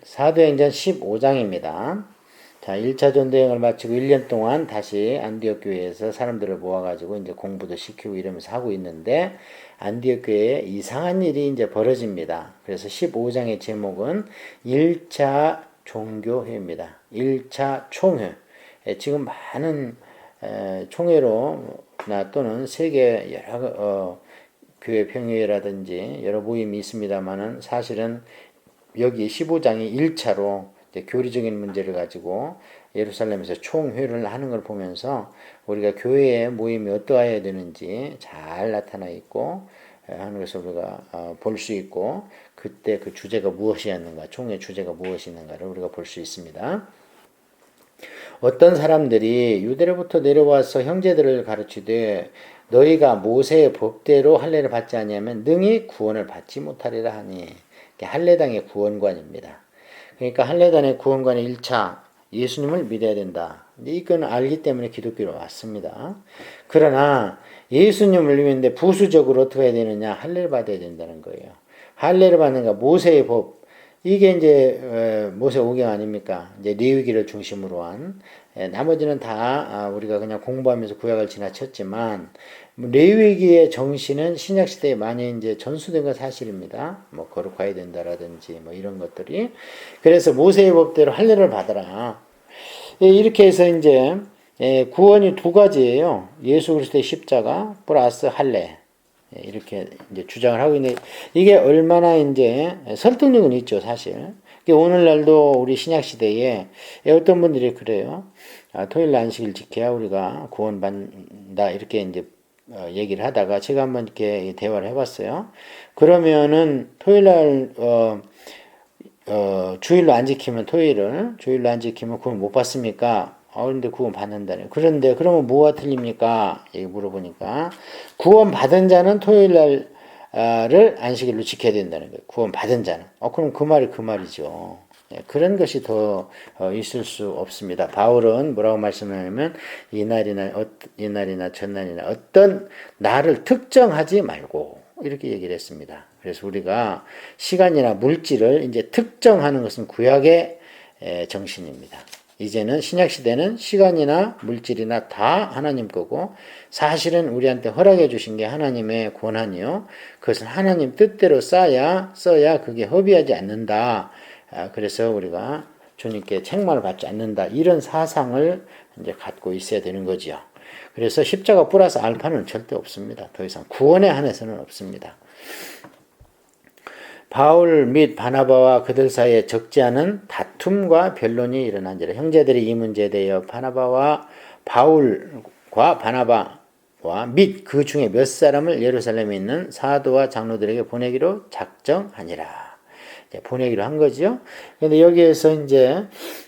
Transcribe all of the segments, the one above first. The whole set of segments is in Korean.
사도행전 15장입니다. 자, 1차 전도여행을 마치고 1년 동안 다시 안디옥 교회에서 사람들을 모아가지고 이제 공부도 시키고 이러면서 하고 있는데, 안디옥 교회에 이상한 일이 이제 벌어집니다. 그래서 15장의 제목은 1차 종교회입니다. 1차 총회. 지금 많은 총회로나 또는 세계 여러 교회 평회라든지 여러 모임이 있습니다만은, 사실은 여기 15장이 1차로 교리적인 문제를 가지고 예루살렘에서 총회를 하는 걸 보면서 우리가 교회의 모임이 어떠해야 되는지 잘 나타나 있고 하는 것을 우리가 볼 수 있고, 그때 그 주제가 무엇이었는가, 총회 주제가 무엇이었는가를 우리가 볼 수 있습니다. 어떤 사람들이 유대로부터 내려와서 형제들을 가르치되 너희가 모세의 법대로 할례를 받지 아니하면 능히 구원을 받지 못하리라 하니, 할례당의 구원관입니다. 그러니까 할례당의 구원관의 1차, 예수님을 믿어야 된다. 이건 알기 때문에 기독교로 왔습니다. 그러나 예수님을 믿는데 부수적으로 어떻게 해야 되느냐? 할례를 받아야 된다는 거예요. 할례를 받는 거 모세의 법, 이게 이제 모세 오경 아닙니까? 이제 레위기를 중심으로 한, 나머지는 다 우리가 그냥 공부하면서 구약을 지나쳤지만, 레위기의 정신은 신약 시대에 많이 이제 전수된 건 사실입니다. 뭐 거룩해야 된다라든지 뭐 이런 것들이. 그래서 모세의 법대로 할례를 받아라. 이렇게 해서 이제 구원이 두 가지예요. 예수 그리스도의 십자가 플러스 할례. 이렇게 이제 주장을 하고 있는데, 이게 얼마나 이제 설득력은 있죠, 사실. 오늘날도 우리 신약 시대에 어떤 분들이 그래요. 토요일 안식일 지켜야 우리가 구원받는다, 이렇게 이제 얘기를 하다가 제가 한번 이렇게 대화를 해봤어요. 그러면은 토요일날 주일로 안 지키면 주일로 안 지키면 구원 못 받습니까? 그런데 구원 받는다네. 그런데 그러면 뭐가 틀립니까? 얘기 물어보니까 구원 받은 자는 토요일날을 안식일로 지켜야 된다는 거예요. 구원 받은 자는. 그럼 그 말이 그 말이죠. 그런 것이 더 있을 수 없습니다. 바울은 뭐라고 말씀하냐면 이날이나 전날이나 어떤 날을 특정하지 말고 이렇게 얘기를 했습니다. 그래서 우리가 시간이나 물질을 이제 특정하는 것은 구약의 정신입니다. 이제는 신약 시대는 시간이나 물질이나 다 하나님 거고, 사실은 우리한테 허락해 주신 게 하나님의 권한이요. 그것은 하나님 뜻대로 써야 그게 허비하지 않는다. 그래서 우리가 주님께 책망을 받지 않는다. 이런 사상을 이제 갖고 있어야 되는 거지요. 그래서 십자가 플러스 알파는 절대 없습니다. 더 이상 구원에 한해서는 없습니다. 바울 및 바나바와 그들 사이에 적지 않은 다툼과 변론이 일어난지라. 형제들이 이 문제에 대하여 바울과 바나바와 및 그 중에 몇 사람을 예루살렘에 있는 사도와 장로들에게 보내기로 작정하니라. 보내기로 한 거죠. 그런데 여기에서 이제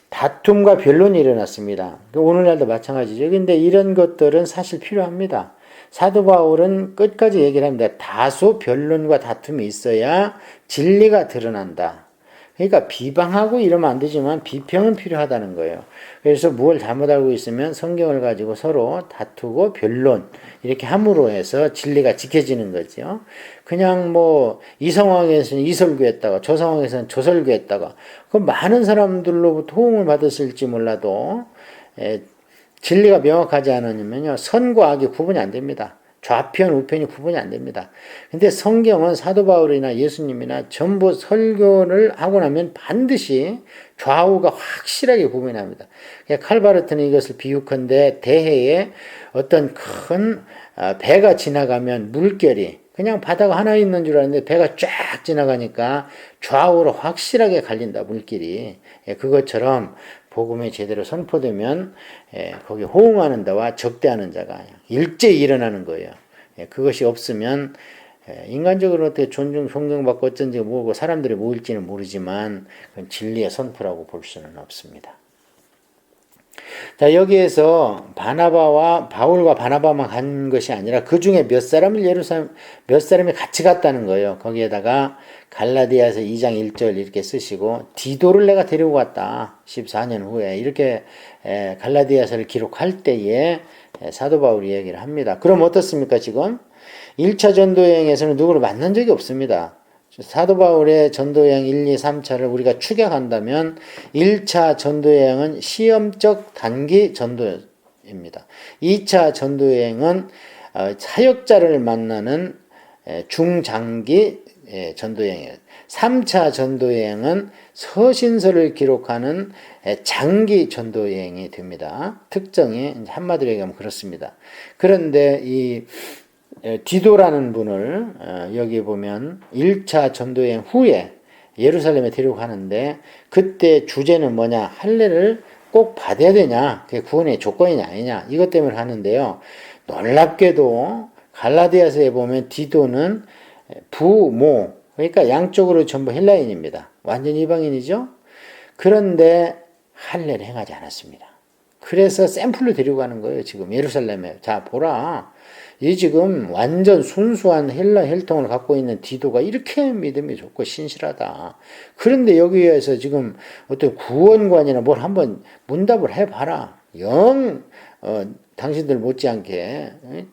다툼과 변론이 일어났습니다. 오늘날도 마찬가지죠. 근데 이런 것들은 사실 필요합니다. 사도 바울은 끝까지 얘기를 합니다. 다소 변론과 다툼이 있어야 진리가 드러난다. 그러니까 비방하고 이러면 안 되지만 비평은 필요하다는 거예요. 그래서 무엇을 잘못 알고 있으면 성경을 가지고 서로 다투고 변론 이렇게 함으로 해서 진리가 지켜지는 거죠. 그냥 뭐 이 상황에서는 이 설교했다가 저 상황에서는 저 설교했다가 그 많은 사람들로부터 호응을 받았을지 몰라도 진리가 명확하지 않으면요, 선과 악이 구분이 안 됩니다. 좌편, 우편이 구분이 안 됩니다. 근데 성경은 사도 바울이나 예수님이나 전부 설교를 하고 나면 반드시 좌우가 확실하게 구분이 납니다. 칼바르트는 이것을 비유컨대 대해에 어떤 큰 배가 지나가면 물결이 그냥 바다가 하나 있는 줄 알았는데 배가 쫙 지나가니까 좌우로 확실하게 갈린다, 물길이. 그것처럼 복음이 제대로 선포되면 거기 호응하는 자와 적대하는 자가 일제히 일어나는 거예요. 그것이 없으면 인간적으로 어떻게 존경받고 어쩐지 모르고 사람들이 모일지는 모르지만 그건 진리의 선포라고 볼 수는 없습니다. 자, 여기에서 바울과 바나바만 간 것이 아니라 그 중에 몇 사람이 같이 갔다는 거예요. 거기에다가 갈라디아서 2장 1절 이렇게 쓰시고, 디도를 내가 데리고 갔다. 14년 후에. 이렇게 갈라디아서를 기록할 때에 사도 바울이 얘기를 합니다. 그럼 어떻습니까, 지금? 1차 전도 여행에서는 누구를 만난 적이 없습니다. 사도 바울의 전도여행 1, 2, 3차를 우리가 추격한다면 1차 전도여행은 시험적 단기 전도입니다. 2차 전도여행은 사역자를 만나는 중장기 전도여행이에요. 3차 전도여행은 서신서를 기록하는 장기 전도여행이 됩니다. 특정이 한마디로 얘기하면 그렇습니다. 그런데 이 디도라는 분을 여기 보면 1차 전도여행 후에 예루살렘에 데려가는데 그때 주제는 뭐냐? 할례를 꼭 받아야 되냐? 그게 구원의 조건이냐 아니냐? 이것 때문에 하는데요. 놀랍게도 갈라디아서에 보면 디도는 부모, 그러니까 양쪽으로 전부 헬라인입니다. 완전 이방인이죠? 그런데 할례를 행하지 않았습니다. 그래서 샘플로 데리고 가는 거예요, 지금 예루살렘에. 자, 보라. 이 지금 완전 순수한 헬라 혈통을 갖고 있는 디도가 이렇게 믿음이 좋고 신실하다. 그런데 여기에서 지금 어떤 구원관이나 뭘 한번 문답을 해봐라. 당신들 못지않게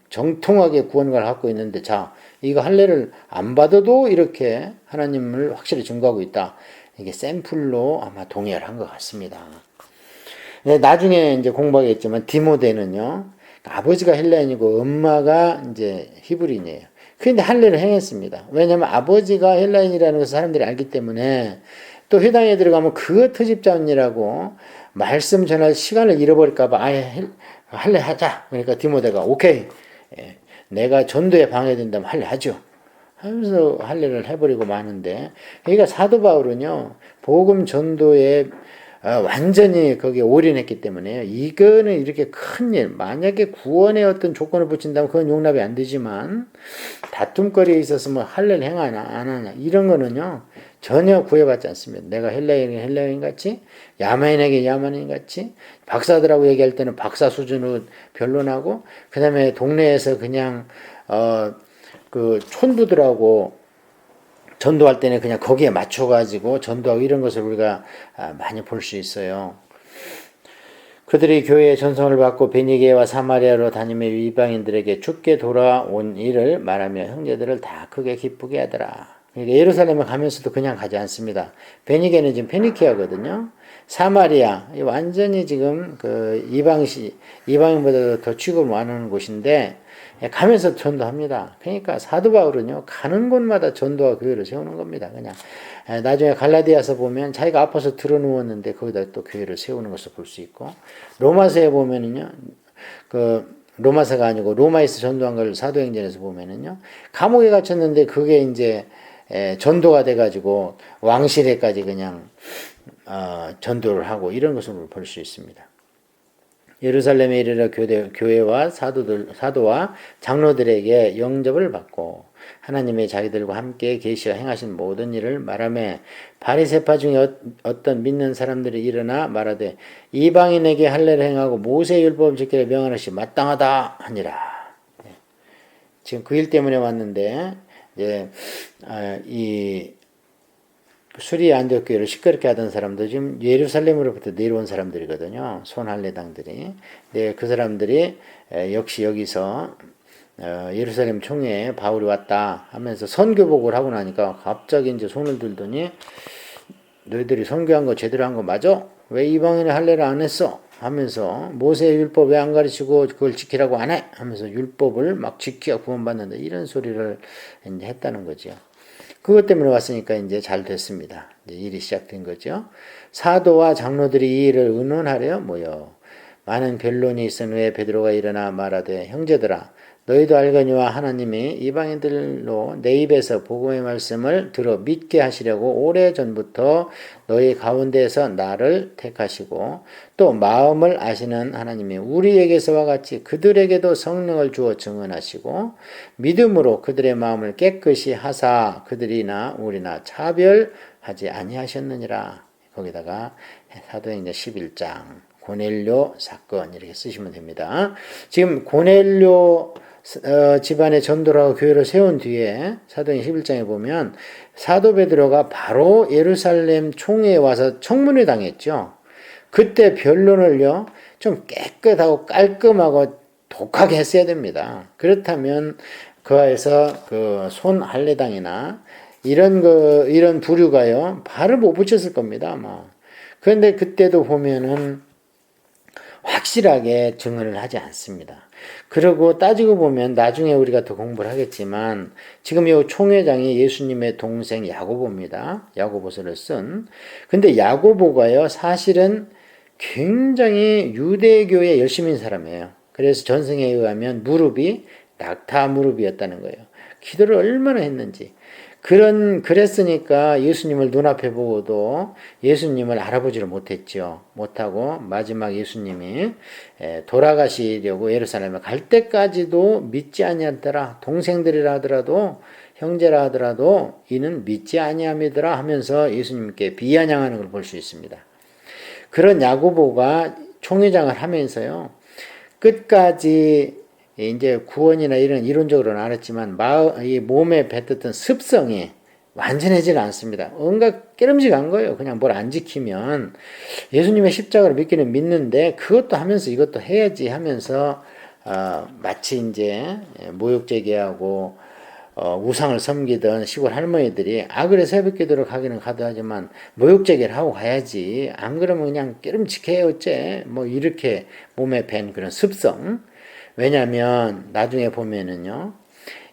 정통하게 구원관을 갖고 있는데, 자, 이거 할례를 안 받아도 이렇게 하나님을 확실히 증거하고 있다. 이게 샘플로 아마 동의를 한 것 같습니다. 나중에 이제 공부하겠지만 디모데는요, 아버지가 헬라인이고 엄마가 이제 히브리인이에요. 그런데 할례를 행했습니다. 왜냐하면 아버지가 헬라인이라는 것을 사람들이 알기 때문에 또 회당에 들어가면 그거 터집자언니라고 말씀 전할 시간을 잃어버릴까봐 아예 할례 하자. 그러니까 디모데가 오케이. 내가 전도에 방해된다면 할례 하죠. 하면서 할례를 해버리고 마는데, 그러니까 사도 바울은요, 복음 전도에 완전히 거기에 올인했기 때문에 이거는 이렇게 큰 일, 만약에 구원의 어떤 조건을 붙인다면 그건 용납이 안 되지만 다툼거리에 있어서 뭐 할례를 행하나 안 하나 이런 거는요 전혀 구애받지 않습니다. 내가 헬라인에게 헬라인 같이, 야만인에게 야만인 같이, 박사들하고 얘기할 때는 박사 수준으로 변론하고, 그 다음에 동네에서 그냥 그 촌부들하고 전도할 때는 그냥 거기에 맞춰가지고 전도하고 이런 것을 우리가 많이 볼 수 있어요. 그들이 교회의 전송을 받고 베니게와 사마리아로 다니며 이방인들에게 죽게 돌아온 일을 말하며 형제들을 다 크게 기쁘게 하더라. 그러니까 예루살렘에 가면서도 그냥 가지 않습니다. 베니게는 지금 페니키아거든요. 사마리아 완전히 지금 그 이방인보다 더 취급을 많은 곳인데 가면서 전도합니다. 그러니까 사도 바울은요, 가는 곳마다 전도와 교회를 세우는 겁니다. 그냥 나중에 갈라디아서 보면 자기가 아파서 들어누웠는데 거기다 또 교회를 세우는 것을 볼 수 있고, 로마서에 보면은요, 그 로마서가 아니고 로마에서 전도한 걸 사도행전에서 보면은요, 감옥에 갇혔는데 그게 이제 전도가 돼가지고 왕실에까지 그냥 전도를 하고 이런 것을 볼 수 있습니다. 예루살렘에 이르러 교회와 사도와 장로들에게 영접을 받고 하나님의 자기들과 함께 계시어 행하신 모든 일을 말하며 바리새파 중에 어떤 믿는 사람들이 일어나 말하되 이방인에게 할례를 행하고 모세 율법을 지키려 명하는 것이 마땅하다 하니라. 지금 그 일 때문에 왔는데 이 수리 안디옥 교회를 시끄럽게 하던 사람도 지금 예루살렘으로부터 내려온 사람들이거든요. 손할례당들이. 네, 그 사람들이 역시 여기서 예루살렘 총회에 바울이 왔다 하면서 선교복을 하고 나니까 갑자기 이제 손을 들더니 너희들이 선교한 거 제대로 한 거 맞아? 왜 이방인의 할례를 안 했어? 하면서 모세의 율법 왜 안 가르치고 그걸 지키라고 안 해? 하면서 율법을 막 지키어 구원받는다 이런 소리를 이제 했다는 거죠. 그것 때문에 왔으니까 이제 잘 됐습니다. 이제 일이 시작된 거죠. 사도와 장로들이 이 일을 의논하려 모여 많은 변론이 있은 후에 베드로가 일어나 말하되 형제들아 너희도 알거니와 하나님이 이방인들로 내 입에서 복음의 말씀을 들어 믿게 하시려고 오래전부터 너희 가운데에서 나를 택하시고 또 마음을 아시는 하나님이 우리에게서와 같이 그들에게도 성령을 주어 증언하시고 믿음으로 그들의 마음을 깨끗이 하사 그들이나 우리나 차별하지 아니하셨느니라. 거기다가 사도행전 11장 고넬료 사건 이렇게 쓰시면 됩니다. 지금 고넬료 집안의 전도를 하고 교회를 세운 뒤에 사도행전 11장에 보면 사도 베드로가 바로 예루살렘 총회에 와서 청문회 당했죠. 그때 변론을요 좀 깨끗하고 깔끔하고 독하게 했어야 됩니다. 그렇다면 그 안에서 그 손할례당이나 이런 부류가요, 발을 못 붙였을 겁니다, 아마. 그런데 그때도 보면은 확실하게 증언을 하지 않습니다. 그리고 따지고 보면 나중에 우리가 더 공부를 하겠지만 지금 이 총회장이 예수님의 동생 야고보입니다. 야고보서를 쓴. 근데 야고보가요, 사실은 굉장히 유대교에 열심인 사람이에요. 그래서 전승에 의하면 무릎이 낙타 무릎이었다는 거예요. 기도를 얼마나 했는지. 그랬으니까 예수님을 눈앞에 보고도 예수님을 알아보지를 못했죠. 못하고 마지막 예수님이 돌아가시려고 예루살렘에 갈 때까지도 믿지 아니하더라. 동생들이라 하더라도 형제라 하더라도 이는 믿지 아니함이더라 하면서 예수님께 비아냥하는 걸 볼 수 있습니다. 그런 야고보가 총회장을 하면서요, 끝까지 이제 구원이나 이런 이론적으로는 알았지만 이 몸에 뱉었던 습성이 완전해지는 않습니다. 온갖 깨름직한 거예요. 그냥 뭘 안 지키면 예수님의 십자가를 믿기는 믿는데 그것도 하면서 이것도 해야지 하면서 마치 이제 모욕제기하고 우상을 섬기던 시골 할머니들이 그래 새벽기도를 가기는 가도 하지만 모욕제기를 하고 가야지 안 그러면 그냥 깨름직해 어째 뭐 이렇게 몸에 밴 그런 습성. 왜냐하면 나중에 보면은요,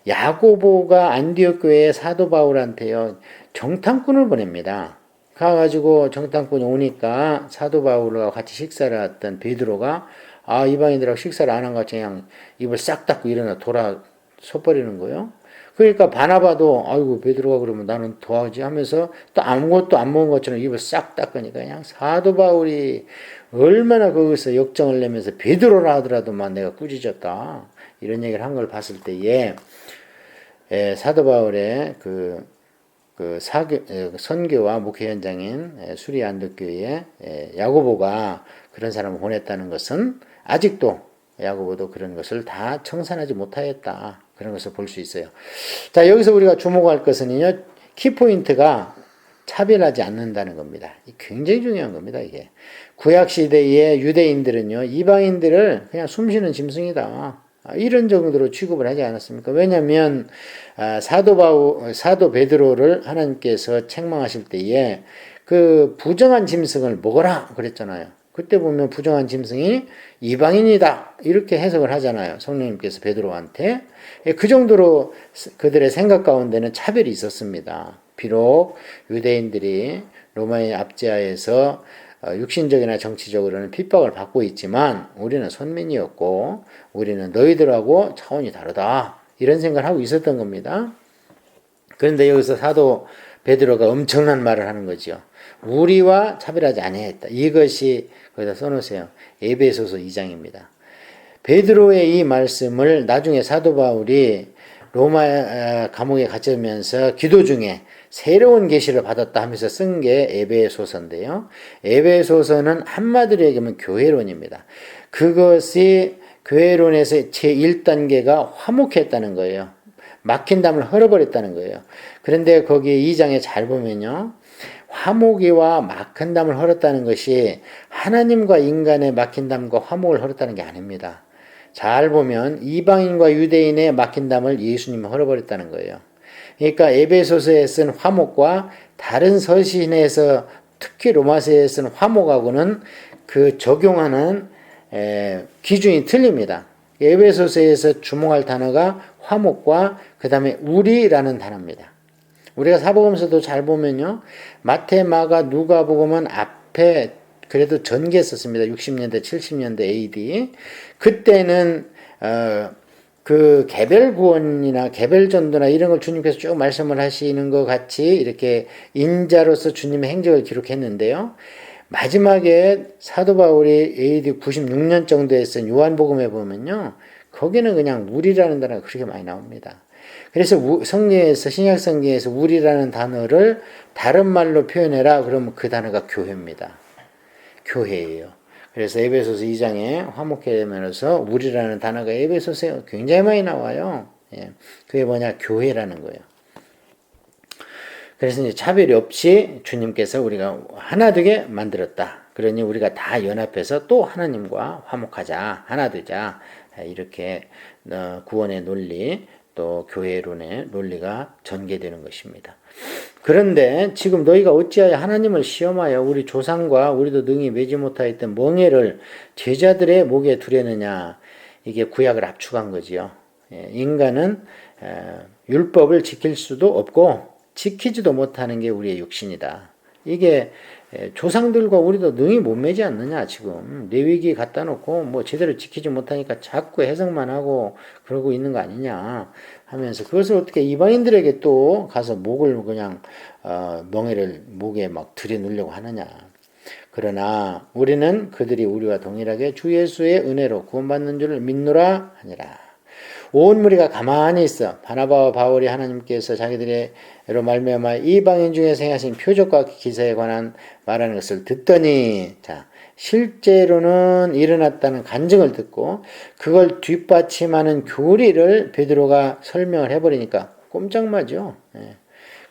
야고보가 안디옥 교회의 사도 바울한테요 정탐꾼을 보냅니다. 가가지고 정탐꾼이 오니까 사도 바울과 같이 식사를 했던 베드로가 이방인들하고 식사를 안 한 것 같이 그냥 입을 싹 닫고 일어나 돌아 서버리는 거예요. 그러니까 바나바도 아이고 베드로가 그러면 나는 도와지 하면서 또 아무것도 안 먹은 것처럼 입을 싹 닦으니까 그냥 사도 바울이 얼마나 거기서 역정을 내면서 베드로라 하더라도만 내가 꾸짖었다 이런 얘기를 한 걸 봤을 때에 사도 바울의 선교와 목회 현장인 수리 안독교회에 야고보가 그런 사람을 보냈다는 것은 아직도 야고보도 그런 것을 다 청산하지 못하였다. 그런 것을 볼 수 있어요. 자, 여기서 우리가 주목할 것은요, 키포인트가 차별하지 않는다는 겁니다. 굉장히 중요한 겁니다, 이게. 구약시대의 유대인들은요, 이방인들을 그냥 숨쉬는 짐승이다. 이런 정도로 취급을 하지 않았습니까? 왜냐하면, 사도 베드로를 하나님께서 책망하실 때에 그 부정한 짐승을 먹어라 그랬잖아요. 그때 보면 부정한 짐승이 이방인이다 이렇게 해석을 하잖아요. 성령님께서 베드로한테. 그 정도로 그들의 생각 가운데는 차별이 있었습니다. 비록 유대인들이 로마의 압제하에서 육신적이나 정치적으로는 핍박을 받고 있지만 우리는 선민이었고 우리는 너희들하고 차원이 다르다 이런 생각을 하고 있었던 겁니다. 그런데 여기서 사도 베드로가 엄청난 말을 하는 거죠. 우리와 차별하지 아니했다. 이것이 거기다 써놓으세요. 에베소서 2장입니다. 베드로의 이 말씀을 나중에 사도 바울이 로마 감옥에 갇히면서 기도 중에 새로운 계시를 받았다 하면서 쓴 게 에베소서인데요. 에베소서는 한마디로 얘기하면 교회론입니다. 그것이 교회론에서 제1단계가 화목했다는 거예요. 막힌 담을 헐어버렸다는 거예요. 그런데 거기 2장에 잘 보면요. 화목이와 막힌 담을 헐었다는 것이 하나님과 인간의 막힌 담과 화목을 헐었다는 게 아닙니다. 잘 보면 이방인과 유대인의 막힌 담을 예수님이 헐어버렸다는 거예요. 그러니까 에베소서에 쓴 화목과 다른 서신에서 특히 로마서에 쓴 화목하고는 그 적용하는 기준이 틀립니다. 에베소서에서 주목할 단어가 화목과 그 다음에 우리라는 단어입니다. 우리가 사복음서도 잘 보면요. 마태, 마가, 누가복음은 앞에 그래도 전개 썼습니다. 60년대, 70년대 AD. 그때는 그 개별 구원이나 개별 전도나 이런 걸 주님께서 쭉 말씀을 하시는 것 같이 이렇게 인자로서 주님의 행적을 기록했는데요. 마지막에 사도 바울이 AD 96년 정도에 쓴 요한복음에 보면요. 거기는 그냥 우리라는 단어가 그렇게 많이 나옵니다. 그래서 성경에서 신약 성경에서 우리라는 단어를 다른 말로 표현해라 그러면 그 단어가 교회입니다. 교회예요. 그래서 에베소서 2장에 화목회면에서 우리라는 단어가 에베소서에 굉장히 많이 나와요. 그게 뭐냐? 교회라는 거예요. 그래서 이제 차별이 없이 주님께서 우리가 하나 되게 만들었다. 그러니 우리가 다 연합해서 또 하나님과 화목하자, 하나 되자. 이렇게 구원의 논리, 또 교회론의 논리가 전개되는 것입니다. 그런데 지금 너희가 어찌하여 하나님을 시험하여 우리 조상과 우리도 능히 매지 못하였던 멍에를 제자들의 목에 두려느냐. 이게 구약을 압축한 거지요. 인간은 율법을 지킬 수도 없고 지키지도 못하는 게 우리의 육신이다. 이게 조상들과 우리도 능히 못 매지 않느냐. 지금 레위기 갖다 놓고 뭐 제대로 지키지 못하니까 자꾸 해석만 하고 그러고 있는 거 아니냐 하면서, 그것을 어떻게 이방인들에게 또 가서 목을 그냥 멍에를 목에 막 들여놓으려고 하느냐. 그러나 우리는 그들이 우리와 동일하게 주 예수의 은혜로 구원받는 줄을 믿노라 하니라. 온 무리가 가만히 있어 바나바와 바울이 하나님께서 자기들로 말미암아 이방인 중에 행하신 표적과 기사에 관한 말하는 것을 듣더니, 자, 실제로는 일어났다는 간증을 듣고 그걸 뒷받침하는 교리를 베드로가 설명을 해버리니까 꼼짝마죠.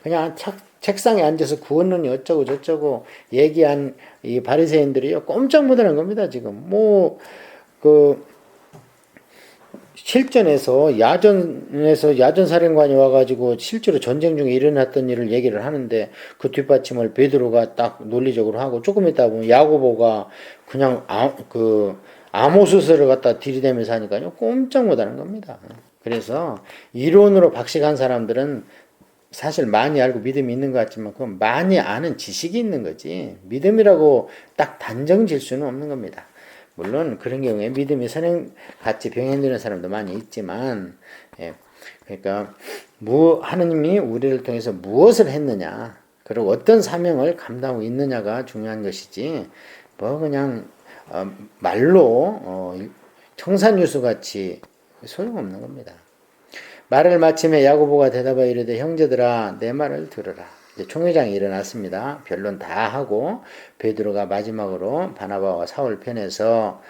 그냥 책상에 앉아서 구원론이 어쩌고 저쩌고 얘기한 이 바리새인들이요 꼼짝 못하는 겁니다. 지금 실전에서 야전 사령관이 와가지고 실제로 전쟁 중에 일어났던 일을 얘기를 하는데 그 뒷받침을 베드로가 딱 논리적으로 하고, 조금 있다 보면 야고보가 그냥 아모스서를 갖다 들이대면서 하니까요 꼼짝 못하는 겁니다. 그래서 이론으로 박식한 사람들은 사실 많이 알고 믿음이 있는 것 같지만 그건 많이 아는 지식이 있는 거지 믿음이라고 딱 단정 질 수는 없는 겁니다. 물론 그런 경우에 믿음이 선행같이 병행되는 사람도 많이 있지만, 그러니까 하느님이 우리를 통해서 무엇을 했느냐, 그리고 어떤 사명을 감당하고 있느냐가 중요한 것이지 뭐 그냥 말로 청산유수같이 소용없는 겁니다. 말을 마침에 야고보가 대답하여 이르되 형제들아 내 말을 들으라. 이제 총회장이 일어났습니다. 변론 다 하고 베드로가 마지막으로 바나바와 사울 편에서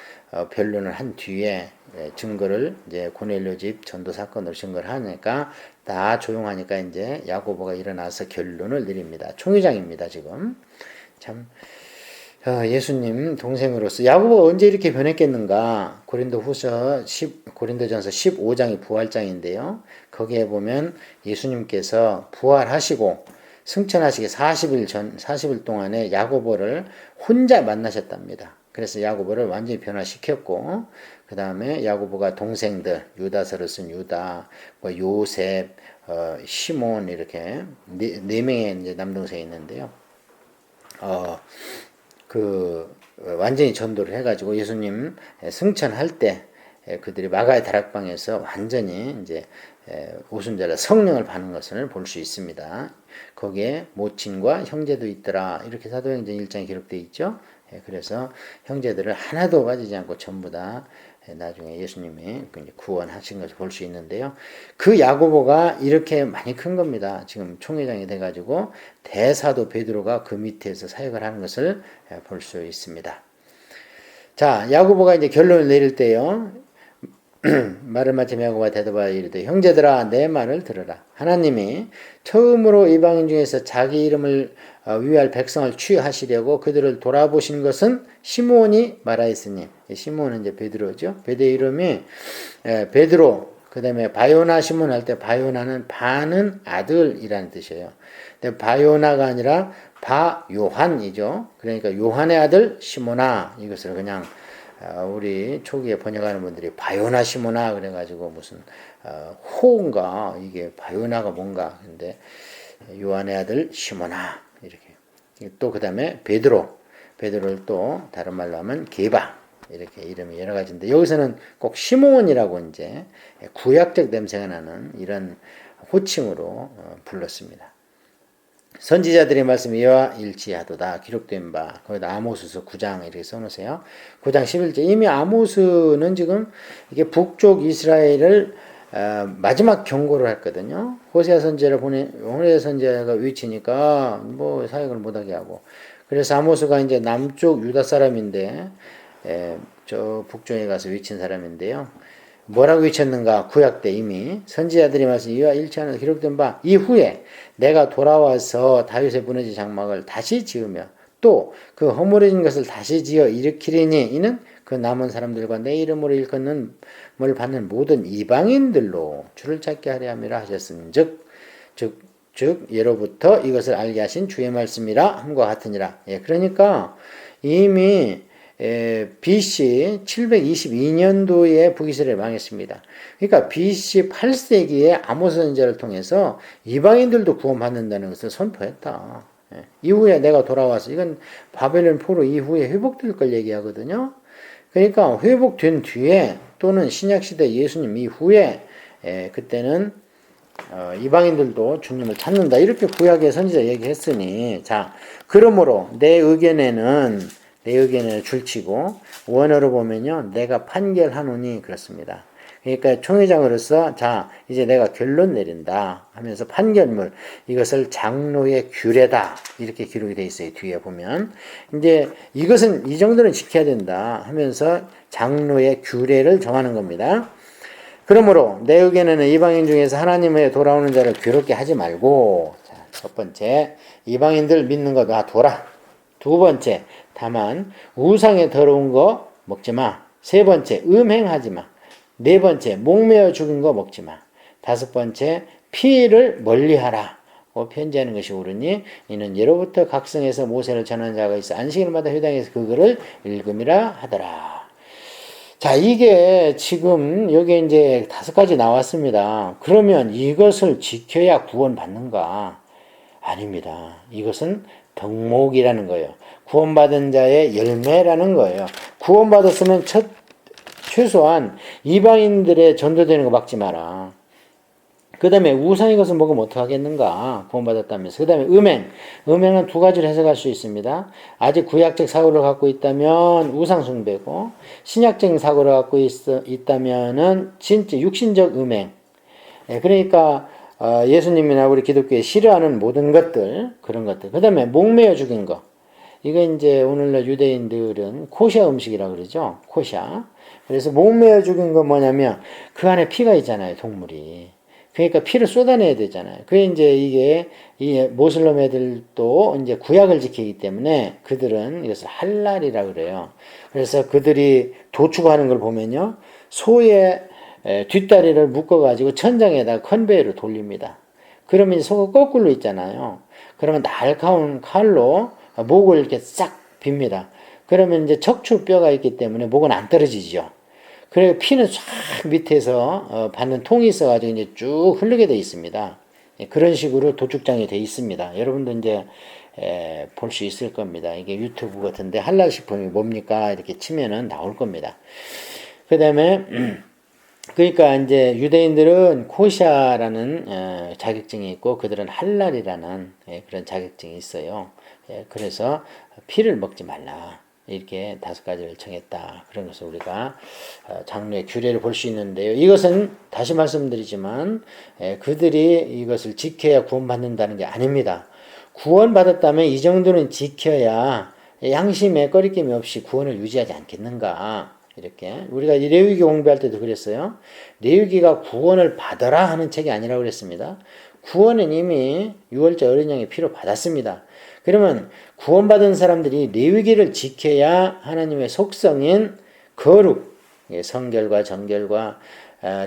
변론을 한 뒤에 증거를 이제 고넬료 집 전도 사건으로 증거를 하니까 다 조용하니까 이제 야고보가 일어나서 결론을 내립니다. 총회장입니다. 지금 참 예수님 동생으로서 야고보가 언제 이렇게 변했겠는가? 고린도전서 15장이 부활장인데요. 거기에 보면 예수님께서 부활하시고 승천하시기 40일 동안에 야고보를 혼자 만나셨답니다. 그래서 야고보를 완전히 변화시켰고, 그 다음에 야고보가 동생들, 유다서를 쓴 유다, 뭐 요셉, 시몬 이렇게 네 명의 이제 남동생이 있는데요. 완전히 전도를 해가지고 예수님 승천할 때 그들이 마가의 다락방에서 완전히 이제 오순절에 성령을 받는 것을 볼 수 있습니다. 거기에 모친과 형제도 있더라. 이렇게 사도행전 1장에 기록되어 있죠. 그래서 형제들을 하나도 빠지지 않고 전부 다 나중에 예수님이 구원하신 것을 볼 수 있는데요. 그 야고보가 이렇게 많이 큰 겁니다. 지금 총회장이 돼가지고 대사도 베드로가 그 밑에서 사역을 하는 것을 볼 수 있습니다. 자, 야고보가 이제 결론을 내릴 때요. 말을 마치며 야고보가 대답하여 이르되 형제들아 내 말을 들으라. 하나님이 처음으로 이방인 중에서 자기 이름을 위할 백성을 취하시려고 그들을 돌아보신 것은 시므온이 말하였으니, 시므온은 이제 베드로죠. 베드로의 이름이 베드로, 그 다음에 바요나 시몬 할 때 바요나는 바는 아들이라는 뜻이에요. 근데 바요나가 아니라 바요한이죠. 그러니까 요한의 아들 시몬아, 이것을 그냥 우리 초기에 번역하는 분들이 바요나 시모나 그래가지고 무슨 호인가 이게 바요나가 뭔가, 근데 요한의 아들 시모나 이렇게. 또 그 다음에 베드로를 또 다른 말로 하면 게바, 이렇게 이름이 여러 가지인데 여기서는 꼭 시몬이라고 이제 구약적 냄새가 나는 이런 호칭으로 불렀습니다. 선지자들의 말씀이 이와 일치하도다 기록된 바, 거기다 아모스서 9장 이렇게 써놓으세요. 9장 11절. 이미 아모스는 지금 이게 북쪽 이스라엘을 마지막 경고를 했거든요. 호세아 선지자가 위치니까 뭐 사역을 못하게 하고, 그래서 아모스가 이제 남쪽 유다 사람인데 저 북쪽에 가서 위친 사람인데요. 뭐라고 외쳤는가? 구약 때 이미 선지자들이 말씀 이와 일치하는 기록된 바 이후에 내가 돌아와서 다윗의 무너진 장막을 다시 지으며 또 그 허물어진 것을 다시 지어 일으키리니 이는 그 남은 사람들과 내 이름으로 일컫는 뭘 받는 모든 이방인들로 주를 찾게 하려 함이라 하셨은즉, 즉 즉 예로부터 이것을 알게 하신 주의 말씀이라 함과 같으니라. 예, 그러니까 이미 BC 722년도에 북이스라엘이 망했습니다. 그러니까 BC 8세기에 아모스 선지자를 통해서 이방인들도 구원받는다는 것을 선포했다. 예, 이후에 내가 돌아와서 이건 바벨론 포로 이후에 회복될 걸 얘기하거든요. 그러니까 회복된 뒤에 또는 신약시대 예수님 이후에 그때는 이방인들도 주님을 찾는다. 이렇게 구약의 선지자 얘기했으니, 자, 그러므로 내 의견에는 줄치고, 원어로 보면요, 내가 판결하노니 그렇습니다. 그러니까 총회장으로서, 자, 이제 내가 결론 내린다 하면서 판결물, 이것을 장로의 규례다. 이렇게 기록이 되어 있어요. 뒤에 보면. 이제 이것은, 이 정도는 지켜야 된다 하면서 장로의 규례를 정하는 겁니다. 그러므로 내 의견에는 이방인 중에서 하나님에 돌아오는 자를 괴롭게 하지 말고, 자, 첫 번째, 이방인들 믿는 거 놔둬라. 두 번째, 다만 우상에 더러운 거 먹지 마. 세 번째, 음행하지 마. 네 번째, 목매어 죽은 거 먹지 마. 다섯 번째, 피를 멀리하라. 편지하는 것이 옳으니 이는 예로부터 각성에서 모세를 전한 자가 있어 안식일마다 회당에서 그거를 읽음이라 하더라. 자, 이게 지금 여기 이제 5가지 나왔습니다. 그러면 이것을 지켜야 구원받는가? 아닙니다. 이것은 덕목이라는 거예요. 구원받은 자의 열매라는 거예요. 구원받았으면 최소한 이방인들의 전도되는 거 막지 마라. 그 다음에 우상의 것을 먹으면 어떡하겠는가? 구원받았다면서. 그 다음에 음행은 2가지로 해석할 수 있습니다. 아직 구약적 사고를 갖고 있다면 우상숭배고, 신약적 사고를 갖고 있다면은 진짜 육신적 음행. 그러니까 예수님이나 우리 기독교에 싫어하는 모든 것들, 그런 것들. 그 다음에 목매어 죽인 거. 이거 이제 오늘날 유대인들은 코샤 음식이라고 그러죠. 코샤. 그래서 목매어 죽인 건 뭐냐면 그 안에 피가 있잖아요, 동물이. 그러니까 피를 쏟아내야 되잖아요. 그게 이제 이게 이 모슬렘 애들도 이제 구약을 지키기 때문에 그들은 이것을 할랄이라 그래요. 그래서 그들이 도축하는 걸 보면요, 소의 뒷다리를 묶어가지고 천장에다가 컨베이어로 돌립니다. 그러면 소가 거꾸로 있잖아요. 그러면 날카로운 칼로 목을 이렇게 싹 빕니다. 그러면 이제 척추뼈가 있기 때문에 목은 안 떨어지죠. 그리고 피는 쫙 밑에서 받는 통이 있어가지고 이제 쭉 흐르게 되어 있습니다. 그런 식으로 도축장이 되어 있습니다. 여러분도 이제 볼 수 있을 겁니다. 이게 유튜브 같은데 할랄 식품이 뭡니까? 이렇게 치면은 나올 겁니다. 그 다음에 그러니까 이제 유대인들은 코샤라는 자격증이 있고 그들은 할랄이라는 그런 자격증이 있어요. 그래서 피를 먹지 말라. 이렇게 5가지를 정했다. 그런 것을 우리가 장로의 규례를 볼 수 있는데요. 이것은 다시 말씀드리지만 그들이 이것을 지켜야 구원받는다는 게 아닙니다. 구원받았다면 이 정도는 지켜야 양심에 꺼리낌이 없이 구원을 유지하지 않겠는가. 이렇게 우리가 레위기 공부할 때도 그랬어요. 레위기가 구원을 받아라 하는 책이 아니라고 그랬습니다. 구원은 이미 유월절 어린 양의 피로 받았습니다. 그러면 구원받은 사람들이 레위기를 지켜야 하나님의 속성인 거룩, 성결과 정결과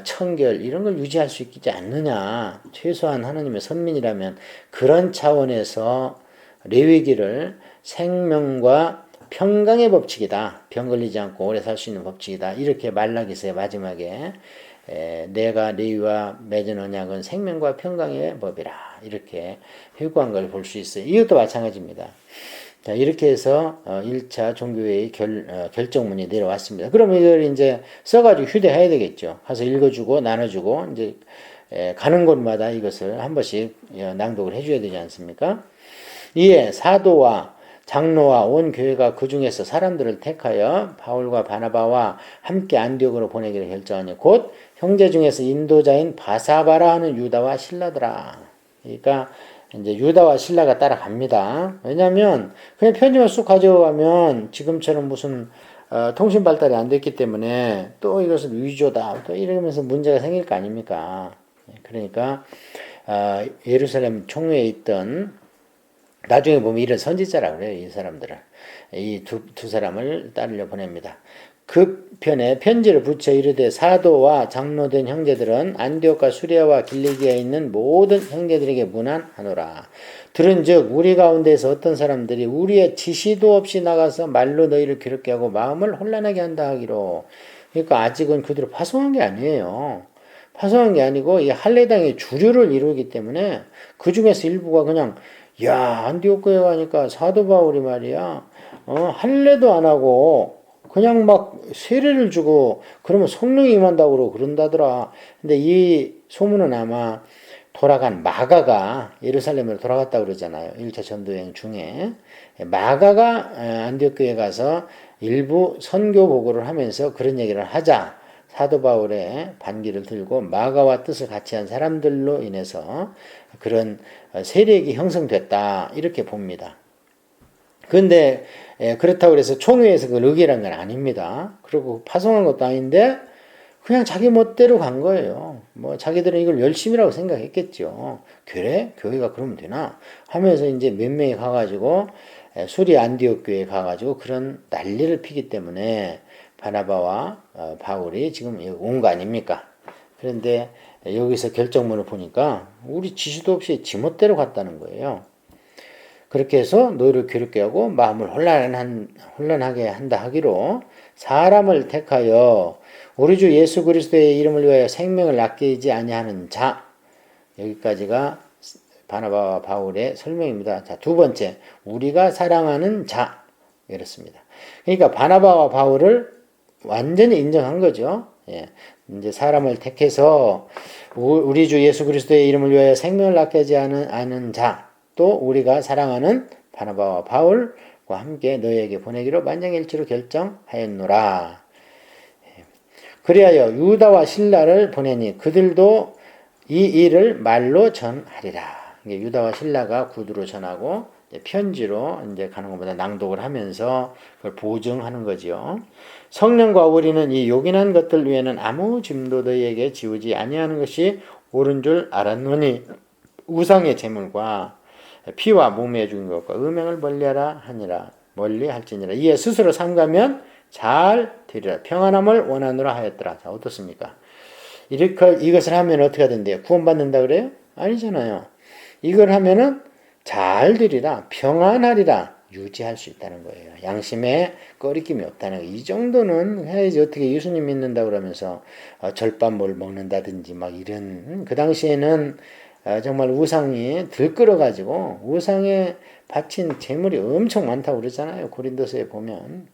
청결 이런 걸 유지할 수 있지 않느냐. 최소한 하나님의 선민이라면 그런 차원에서 레위기를 생명과 평강의 법칙이다. 병 걸리지 않고 오래 살 수 있는 법칙이다. 이렇게 말라기서의 마지막에 내가 레위와 맺은 언약은 생명과 평강의 법이라. 이렇게 회고한 걸 볼 수 있어요. 이것도 마찬가지입니다. 자, 이렇게 해서 1차 종교회의 결정문이 내려왔습니다. 그러면 이걸 이제 써가지고 휴대해야 되겠죠. 가서 읽어주고 나눠주고 이제 가는 곳마다 이것을 한 번씩 낭독을 해줘야 되지 않습니까? 이에 사도와 장로와 온 교회가 그 중에서 사람들을 택하여 바울과 바나바와 함께 안디옥으로 보내기를 결정하니 곧 형제 중에서 인도자인 바사바라 하는 유다와 실라더라. 그러니까 이제 유다와 실라가 따라갑니다. 왜냐하면 그냥 편지만 쑥 가져가면 지금처럼 무슨 통신 발달이 안 됐기 때문에 또 이것은 위조다 또 이러면서 문제가 생길 거 아닙니까? 그러니까 예루살렘 총회에 있던 나중에 보면 이런 선지자라 그래요. 이 사람들은. 이 두 사람을 따르려 보냅니다. 그 편에 편지를 붙여 이르되 사도와 장로된 형제들은 안디옥과 수리아와 길리기아에 있는 모든 형제들에게 문안하노라. 들은즉 우리 가운데서 어떤 사람들이 우리의 지시도 없이 나가서 말로 너희를 괴롭게 하고 마음을 혼란하게 한다 하기로. 그러니까 아직은 그들을 파송한 게 아니에요. 파송한 게 아니고 이 할례당의 주류를 이루기 때문에 그 중에서 일부가 그냥 야 안디옥 교회 가니까 사도 바울이 말이야 할례도 안 하고 그냥 막 세례를 주고 그러면 성령이 임한다고 그러고 그런다더라. 근데 이 소문은 아마 돌아간 마가가 예루살렘으로 돌아갔다고 그러잖아요. 1차 전도여행 중에. 마가가 안디옥 교회에 가서 일부 선교 보고를 하면서 그런 얘기를 하자 사도 바울의 반기를 들고 마가와 뜻을 같이 한 사람들로 인해서 그런 세력이 형성됐다 이렇게 봅니다. 그런데 그렇다고 해서 총회에서 그걸 의결한 건 아닙니다. 그리고 파송한 것도 아닌데 그냥 자기 멋대로 간 거예요. 뭐 자기들은 이걸 열심이라고 생각했겠죠. 그래? 교회가 그러면 되나? 하면서 이제 몇 명이 가가지고 수리 안디옥 교회에 가가지고 그런 난리를 피기 때문에 바나바와 바울이 지금 온 거 아닙니까? 그런데 여기서 결정문을 보니까 우리 지시도 없이 지멋대로 갔다는 거예요. 그렇게 해서 너희를 괴롭게 하고 마음을 혼란하게 한다 하기로 사람을 택하여 우리 주 예수 그리스도의 이름을 위하여 생명을 아끼지 아니하는 자. 여기까지가 바나바와 바울의 설명입니다. 자, 두 번째, 우리가 사랑하는 자. 이렇습니다. 그러니까 바나바와 바울을 완전히 인정한 거죠. 예. 이제 사람을 택해서 우리 주 예수 그리스도의 이름을 위하여 생명을 아끼지 않은 자. 또 우리가 사랑하는 바나바와 바울과 함께 너희에게 보내기로 만장일치로 결정하였노라. 그리하여 유다와 실라를 보내니 그들도 이 일을 말로 전하리라. 유다와 실라가 구두로 전하고 편지로 이제 가는 것보다 낭독을 하면서 그걸 보증하는 거지요. 성령과 우리는 이 요긴한 것들 위에는 아무 짐도 너희에게 지우지 아니하는 것이 옳은 줄 알았노니 우상의 제물과 피와 몸에 죽인 것과 음행을 멀리하라 하니라. 멀리 할지니라. 이에 스스로 삼가면 잘 되리라. 평안함을 원하노라 하였더라. 자, 어떻습니까? 이것을 하면 어떻게 하던데요? 구원받는다 그래요? 아니잖아요. 이걸 하면은 잘 되리라. 평안하리라. 유지할 수 있다는 거예요. 양심에 꺼리낌이 없다는 거예요. 이 정도는 해야지. 어떻게 예수님 믿는다 그러면서 절밥뭘 먹는다든지 막 이런 그 당시에는 정말 우상이 들끓어가지고 우상에 바친 재물이 엄청 많다고 그러잖아요. 고린도서에 보면.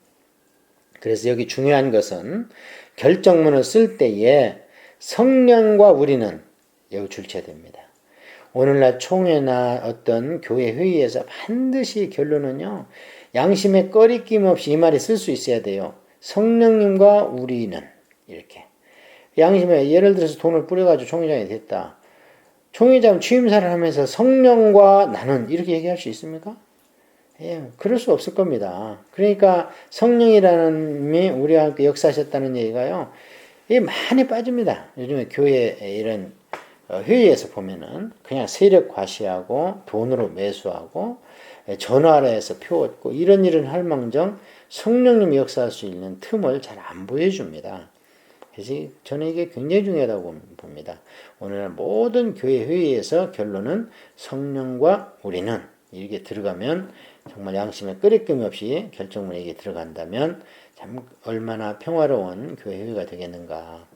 그래서 여기 중요한 것은 결정문을 쓸 때에 성령과 우리는 여기 출처됩니다. 오늘날 총회나 어떤 교회 회의에서 반드시 결론은요. 양심에 꺼리낌 없이 이 말이 쓸 수 있어야 돼요. 성령님과 우리는 이렇게. 양심에 예를 들어서 돈을 뿌려가지고 총회장이 됐다. 총회장 취임사를 하면서 성령과 나는 이렇게 얘기할 수 있습니까? 예, 그럴 수 없을 겁니다. 그러니까 성령이라는 분이 우리와 함께 역사하셨다는 얘기가요. 이게 많이 빠집니다. 요즘에 교회 이런 회의에서 보면은 그냥 세력 과시하고 돈으로 매수하고 전화로 해서 표 얻고 이런 일을 할 망정 성령님이 역사할 수 있는 틈을 잘 안 보여줍니다. 그래서 저는 이게 굉장히 중요하다고 봅니다. 오늘날 모든 교회 회의에서 결론은 성령과 우리는 이렇게 들어가면 정말 양심에 끄리낌 없이 결정문에 이게 들어간다면 참 얼마나 평화로운 교회 회의가 되겠는가.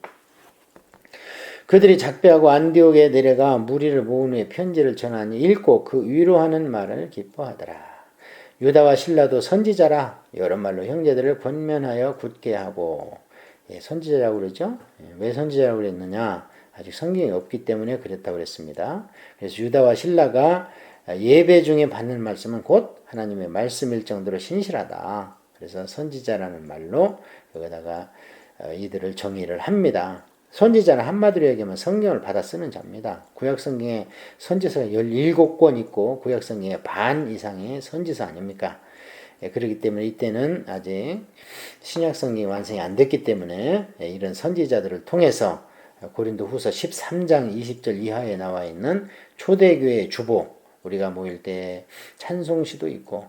그들이 작배하고 안디옥에 내려가 무리를 모은 후에 편지를 전하니 읽고 그 위로하는 말을 기뻐하더라. 유다와 실라도 선지자라 여러 말로 형제들을 권면하여 굳게 하고 선지자라고 그러죠. 왜 선지자라고 그랬느냐? 아직 성경이 없기 때문에 그랬다고 그랬습니다. 그래서 유다와 실라가 예배 중에 받는 말씀은 곧 하나님의 말씀일 정도로 신실하다. 그래서 선지자라는 말로 여기다가 이들을 정의를 합니다. 선지자는 한마디로 얘기하면 성경을 받아 쓰는 자입니다. 구약성경에 선지서가 17권 있고 구약성경의 반 이상의 선지서 아닙니까? 그렇기 때문에 이때는 아직 신약성경이 완성이 안 됐기 때문에 이런 선지자들을 통해서 고린도 후서 13장 20절 이하에 나와 있는 초대교회의 주보 우리가 모일 때 찬송시도 있고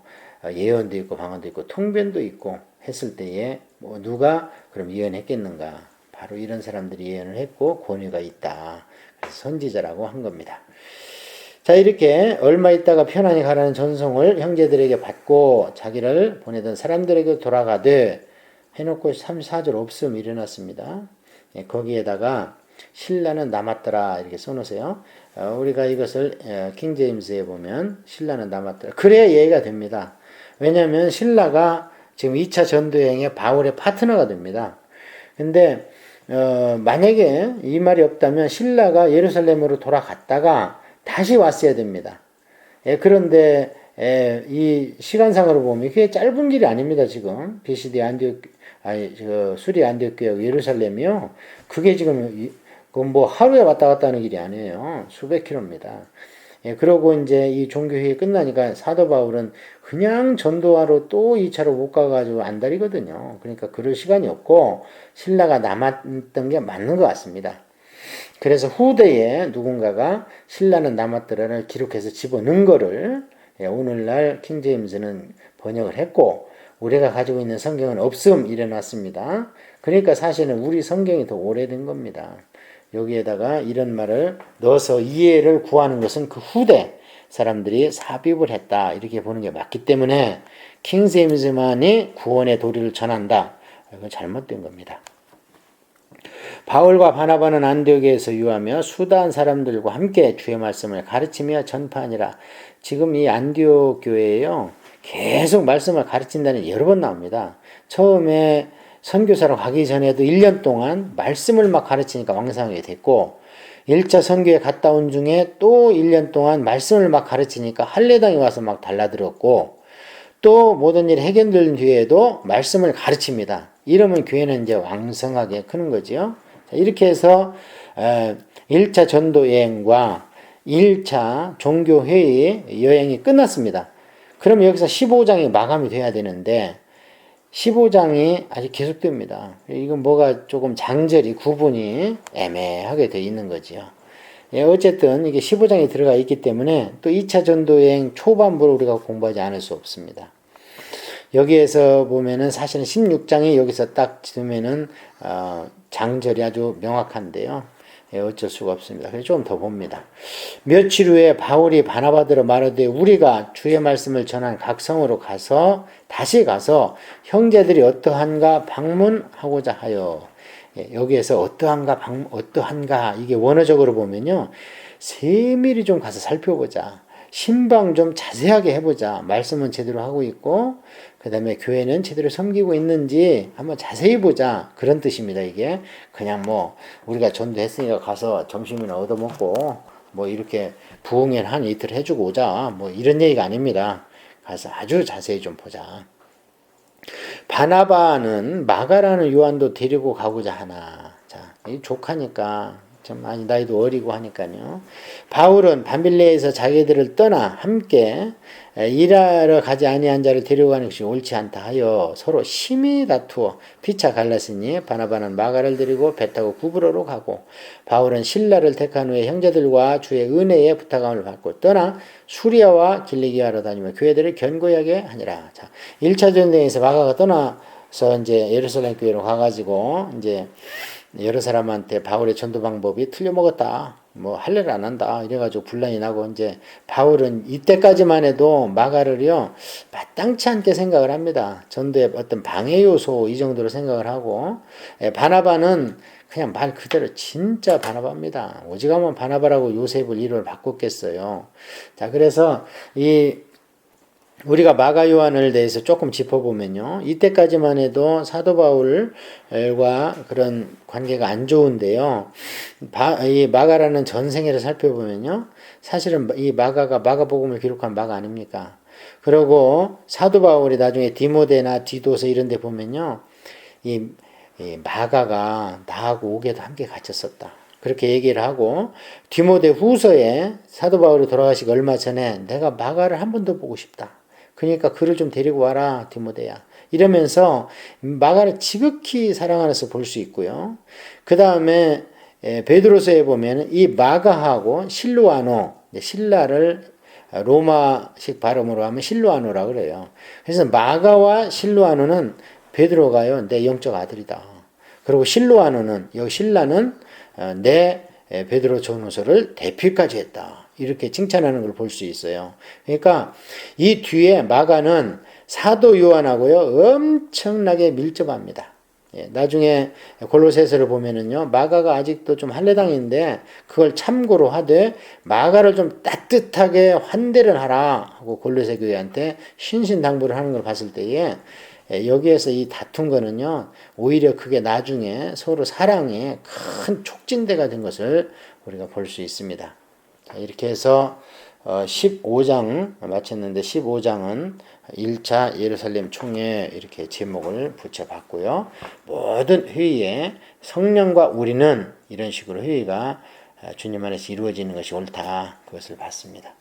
예언도 있고 방언도 있고 통변도 있고 했을 때에 뭐 누가 그럼 예언했겠는가? 바로 이런 사람들이 예언을 했고 권위가 있다. 그래서 선지자라고 한 겁니다. 자, 이렇게 얼마 있다가 편안히 가라는 전송을 형제들에게 받고 자기를 보내던 사람들에게 돌아가되 해놓고 34절 없음 일어났습니다. 거기에다가 신라는 남았더라 이렇게 써놓으세요. 우리가 이것을 킹제임스에 보면 신라는 남았더라. 그래야 이해가 됩니다. 왜냐하면 신라가 지금 2차 전도여행의 바울의 파트너가 됩니다. 근데 만약에 이 말이 없다면 신라가 예루살렘으로 돌아갔다가 다시 왔어야 됩니다. 그런데 이 시간상으로 보면 그게 짧은 길이 아닙니다. 지금 BCD 수리 안디옥 교역 예루살렘이요. 그게 지금 뭐 하루에 왔다 갔다 하는 길이 아니에요. 수백 킬로입니다. 그러고 이제 이 종교회의 끝나니까 사도 바울은 그냥 전도하러 또 2차로 못 가가지고 안달이거든요. 그러니까 그럴 시간이 없고 신라가 남았던 게 맞는 것 같습니다. 그래서 후대에 누군가가 신라는 남았더라를 기록해서 집어넣은 거를 오늘날 킹제임스는 번역을 했고 우리가 가지고 있는 성경은 없음 일어났습니다. 그러니까 사실은 우리 성경이 더 오래된 겁니다. 여기에다가 이런 말을 넣어서 이해를 구하는 것은 그 후대 사람들이 삽입을 했다 이렇게 보는 게 맞기 때문에 킹제임스만이 구원의 도리를 전한다. 이건 잘못된 겁니다. 바울과 바나바는 안디옥에서 유하며 수다한 사람들과 함께 주의 말씀을 가르치며 전파하니라. 지금 이 안디옥 교회에요. 계속 말씀을 가르친다는 여러 번 나옵니다. 처음에 선교사로 가기 전에도 1년 동안 말씀을 막 가르치니까 왕성하게 됐고 1차 선교에 갔다 온 중에 또 1년 동안 말씀을 막 가르치니까 할례당에 와서 막 달라들었고 또 모든 일이 해결된 뒤에도 말씀을 가르칩니다. 이러면 교회는 이제 왕성하게 크는 거죠. 이렇게 해서 1차 전도 여행과 1차 종교회의 여행이 끝났습니다. 그럼 여기서 15장이 마감이 돼야 되는데 15장이 아직 계속됩니다. 이건 뭐가 조금 장절이 구분이 애매하게 되어 있는 거지요. 어쨌든 이게 15장이 들어가 있기 때문에 또 2차 전도여행 초반부를 우리가 공부하지 않을 수 없습니다. 여기에서 보면은 사실은 16장이 여기서 딱 지으면은 장절이 아주 명확한데요. 어쩔 수가 없습니다. 그래서 좀 더 봅니다. 며칠 후에 바울이 바나바더러 말하되 우리가 주의 말씀을 전한 각 성으로 다시 가서 형제들이 어떠한가 방문하고자 하여. 여기에서 어떠한가 이게 원어적으로 보면요. 세밀히 좀 가서 살펴보자. 신방 좀 자세하게 해보자. 말씀은 제대로 하고 있고 그 다음에 교회는 제대로 섬기고 있는지 한번 자세히 보자. 그런 뜻입니다. 이게 그냥 뭐 우리가 전도했으니까 가서 점심이나 얻어먹고 뭐 이렇게 부흥회 한 이틀 해주고 오자. 뭐 이런 얘기가 아닙니다. 가서 아주 자세히 좀 보자. 바나바는 마가라는 요한도 데리고 가고자 하나. 자, 이 조카니까 좀 많이 나이도 어리고 하니까요. 바울은 밤빌레에서 자기들을 떠나 함께 일하러 가지 아니한 자를 데려가는 것이 옳지 않다 하여 서로 심히 다투어 피차 갈랐으니 바나바는 마가를 데리고 배 타고 구브로로 가고 바울은 신라를 택한 후에 형제들과 주의 은혜에 부탁함을 받고 떠나 수리아와 길리기아로 다니며 교회들을 견고하게 하니라. 자, 1차 전쟁에서 마가가 떠나서 이제 예루살렘 교회로 가가지고 이제 여러 사람한테 바울의 전도 방법이 틀려먹었다. 뭐 할례를 안 한다. 이래가지고 분란이 나고 이제 바울은 이때까지만 해도 마가를요 마땅치 않게 생각을 합니다. 전도의 어떤 방해 요소 이 정도로 생각을 하고 바나바는 그냥 말 그대로 진짜 바나바입니다. 오직하면 바나바라고 요셉을 이름을 바꿨겠어요. 자, 그래서 우리가 마가 요한을 대해서 조금 짚어보면요. 이때까지만 해도 사도 바울과 그런 관계가 안 좋은데요. 이 마가라는 전생애를 살펴보면요. 사실은 이 마가가 마가복음을 기록한 마가 아닙니까? 그리고 사도 바울이 나중에 디모데나 디도서 이런 데 보면요. 이 마가가 나하고 옥에도 함께 갇혔었다. 그렇게 얘기를 하고 디모데 후서에 사도 바울이 돌아가시기 얼마 전에 내가 마가를 한 번 더 보고 싶다. 그러니까 그를 좀 데리고 와라 디모데야. 이러면서 마가를 지극히 사랑하는 것을 볼 수 있고요. 그 다음에 베드로서에 보면 이 마가하고 실루아노, 신라를 로마식 발음으로 하면 실루아노라 그래요. 그래서 마가와 실루아노는 베드로가요 내 영적 아들이다. 그리고 실루아노는 여기 신라는 내 베드로 전후서를 대필까지 했다. 이렇게 칭찬하는 걸 볼 수 있어요. 그러니까 이 뒤에 마가는 사도 요한하고요 엄청나게 밀접합니다. 나중에 골로새서를 보면은요 마가가 아직도 좀 할례당인데 그걸 참고로 하되 마가를 좀 따뜻하게 환대를 하라 하고 골로새 교회한테 신신당부를 하는 걸 봤을 때에 여기에서 이 다툰 거는요 오히려 그게 나중에 서로 사랑의 큰 촉진대가 된 것을 우리가 볼 수 있습니다. 자, 이렇게 해서 15장 마쳤는데 15장은 1차 예루살렘 총회 이렇게 제목을 붙여봤고요. 모든 회의에 성령과 우리는 이런 식으로 회의가 주님 안에서 이루어지는 것이 옳다. 그것을 봤습니다.